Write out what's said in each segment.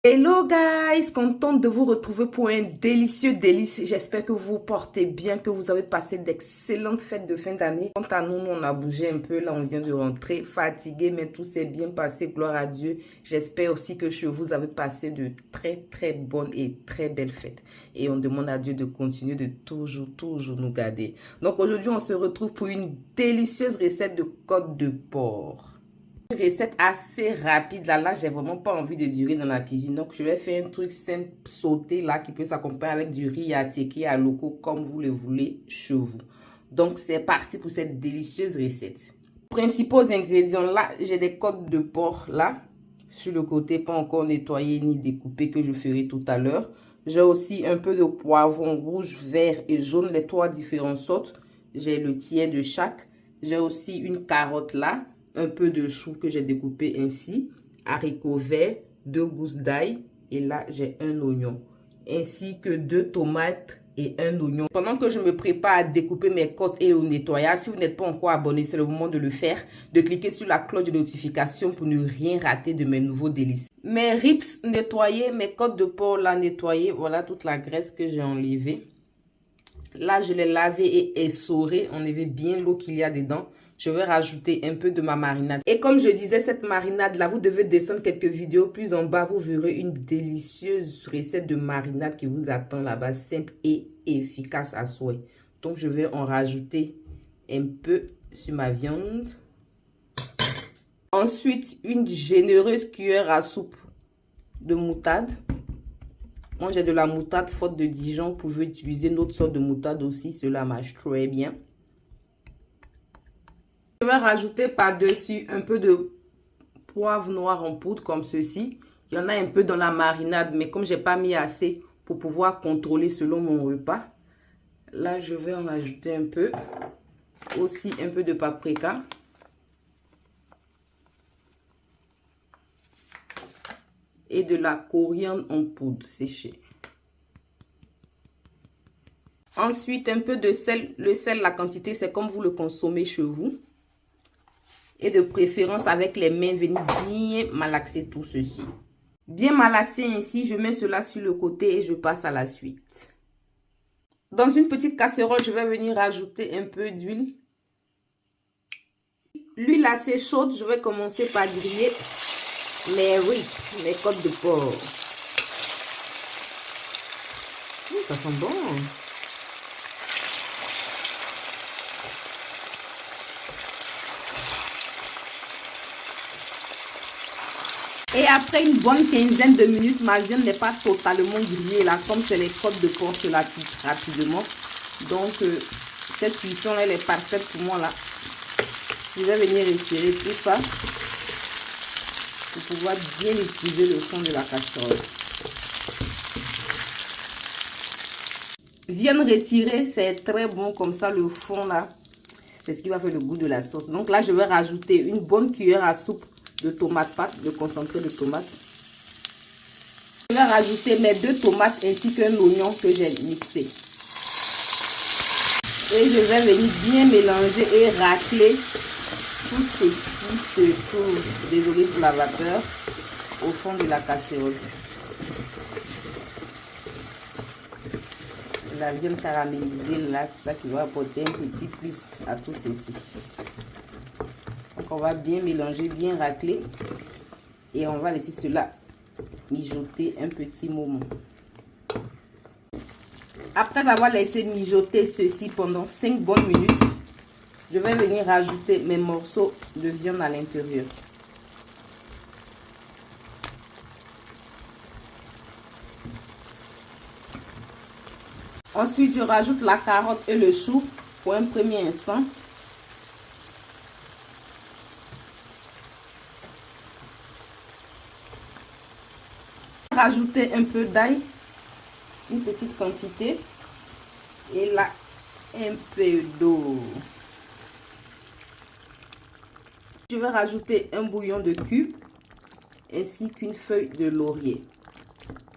Hello guys, contente de vous retrouver pour un délicieux délice. J'espère que vous portez bien, que vous avez passé d'excellentes fêtes de fin d'année. Quant à nous, on a bougé un peu, là on vient de rentrer, fatigué, mais tout s'est bien passé, gloire à Dieu. J'espère aussi que chez vous avez passé de très bonnes et très belles fêtes. Et on demande à Dieu de continuer de toujours nous garder. Donc aujourd'hui, on se retrouve pour une délicieuse recette de côte de porc. Une recette assez rapide. Là, j'ai vraiment pas envie de durer dans la cuisine. Donc, je vais faire un truc simple, sauté, là, qui peut s'accompagner avec du riz à tiéké, à loco, comme vous le voulez chez vous. Donc, c'est parti pour cette délicieuse recette. Principaux ingrédients, là, j'ai des côtes de porc, là, sur le côté, pas encore nettoyé ni découpé, que je ferai tout à l'heure. J'ai aussi un peu de poivron rouge, vert et jaune, les trois différentes sortes. J'ai le tiers de chaque. J'ai aussi une carotte, là. Un peu de chou que j'ai découpé ainsi, haricots verts, 2 gousses d'ail et là j'ai un oignon, ainsi que 2 tomates et un oignon. Pendant que je me prépare à découper mes côtes et au nettoyage, si vous n'êtes pas encore abonné, c'est le moment de le faire, de cliquer sur la cloche de notification pour ne rien rater de mes nouveaux délices. Mes ribs nettoyés, mes côtes de porc là nettoyées, voilà toute la graisse que j'ai enlevée. Là, je l'ai lavé et essoré, enlevé bien l'eau qu'il y a dedans. Je vais rajouter un peu de ma marinade. Et comme je disais, cette marinade-là, vous devez descendre quelques vidéos plus en bas. Vous verrez une délicieuse recette de marinade qui vous attend là-bas, simple et efficace à souhait. Donc, je vais en rajouter un peu sur ma viande. Ensuite, une généreuse cuillère à soupe de moutarde. Moi, j'ai de la moutarde forte de Dijon. Vous pouvez utiliser une autre sorte de moutarde aussi. Cela marche très bien. Je vais rajouter par-dessus un peu de poivre noir en poudre comme ceci. Il y en a un peu dans la marinade, mais comme je n'ai pas mis assez pour pouvoir contrôler selon mon repas. Là, je vais en ajouter un peu. Aussi un peu de paprika. Et de la coriandre en poudre séchée. Ensuite, un peu de sel. Le sel, la quantité, c'est comme vous le consommez chez vous. Et de préférence avec les mains, venez bien malaxer tout ceci. Bien malaxé ainsi, je mets cela sur le côté et je passe à la suite. Dans une petite casserole, je vais venir rajouter un peu d'huile. L'huile assez chaude, je vais commencer par griller mes ribs, mes côtes de porc. Ça sent bon. Et après une bonne quinzaine de minutes, ma viande n'est pas totalement grillée là, comme c'est les côtes de porc, cela cuit rapidement. Donc, cette cuisson là, elle est parfaite pour moi là. Je vais venir retirer tout ça pour pouvoir bien utiliser le fond de la casserole. Viande retirée, c'est très bon comme ça, le fond là. C'est ce qui va faire le goût de la sauce. Donc là, je vais rajouter une bonne cuillère à soupe de tomate pâte, de concentré de tomate. Je vais rajouter mes 2 tomates ainsi qu'un oignon que j'ai mixé. Et je vais venir bien mélanger et racler tout ce qui se trouve, désolé pour la vapeur, au fond de la casserole. La viande caramélisée là, c'est ça qui va apporter un petit plus à tout ceci. Donc on va bien mélanger, bien racler et on va laisser cela mijoter un petit moment. Après avoir laissé mijoter ceci pendant 5 bonnes minutes, je vais venir rajouter mes morceaux de viande à l'intérieur. Ensuite, je rajoute la carotte et le chou pour un premier instant. Rajouter un peu d'ail, une petite quantité. Et là, un peu d'eau. Je vais rajouter un bouillon de cube ainsi qu'une feuille de laurier.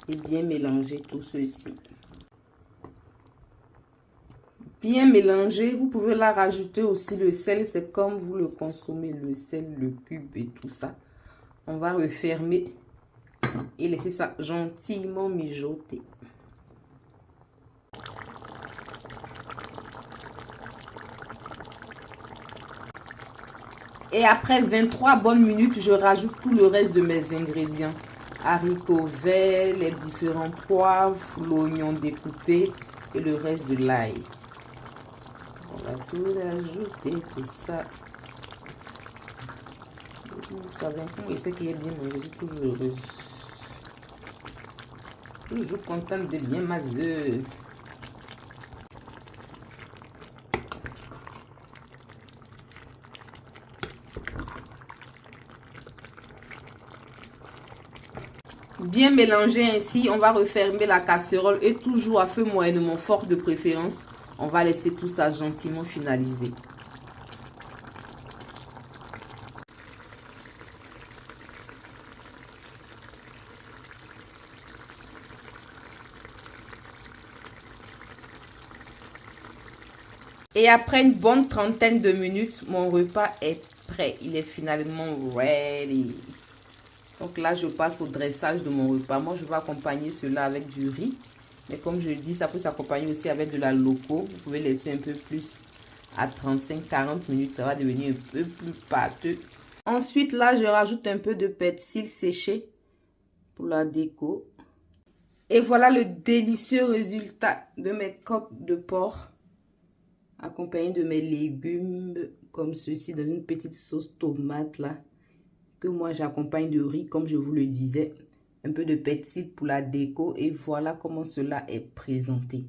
Et bien mélanger tout ceci. Bien mélanger, vous pouvez là rajouter aussi le sel, c'est comme vous le consommez, le sel, le cube et tout ça. On va refermer et laisser ça gentiment mijoter. Et après 23 bonnes minutes, je rajoute tout le reste de mes ingrédients. Haricots verts, les différents poivres, l'oignon découpé et le reste de l'ail. On va tout ajouter, tout ça. Vous savez, et ce qui est bien mangé, je suis toujours heureuse. Toujours contente de bien manger. Bien mélanger ainsi, on va refermer la casserole et toujours à feu moyennement fort de préférence, on va laisser tout ça gentiment finaliser. Et après une bonne trentaine de minutes, mon repas est prêt. Il est finalement ready. Donc là, je passe au dressage de mon repas. Moi, je vais accompagner cela avec du riz. Mais comme je dis, ça peut s'accompagner aussi avec de la loco. Vous pouvez laisser un peu plus à 35-40 minutes. Ça va devenir un peu plus pâteux. Ensuite, là, je rajoute un peu de persil séché pour la déco. Et voilà le délicieux résultat de mes côtes de porc, accompagné de mes légumes comme ceci dans une petite sauce tomate là, que moi j'accompagne de riz comme je vous le disais, un peu de persil pour la déco et voilà comment cela est présenté.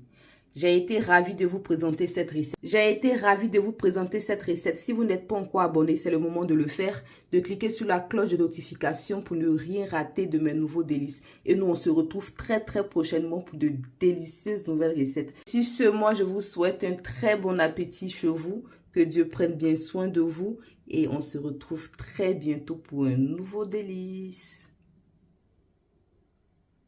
J'ai été ravie de vous présenter cette recette. Si vous n'êtes pas encore abonné, c'est le moment de le faire, de cliquer sur la cloche de notification pour ne rien rater de mes nouveaux délices. Et nous, on se retrouve très prochainement pour de délicieuses nouvelles recettes. Sur ce, moi, je vous souhaite un très bon appétit chez vous. Que Dieu prenne bien soin de vous. Et on se retrouve très bientôt pour un nouveau délice.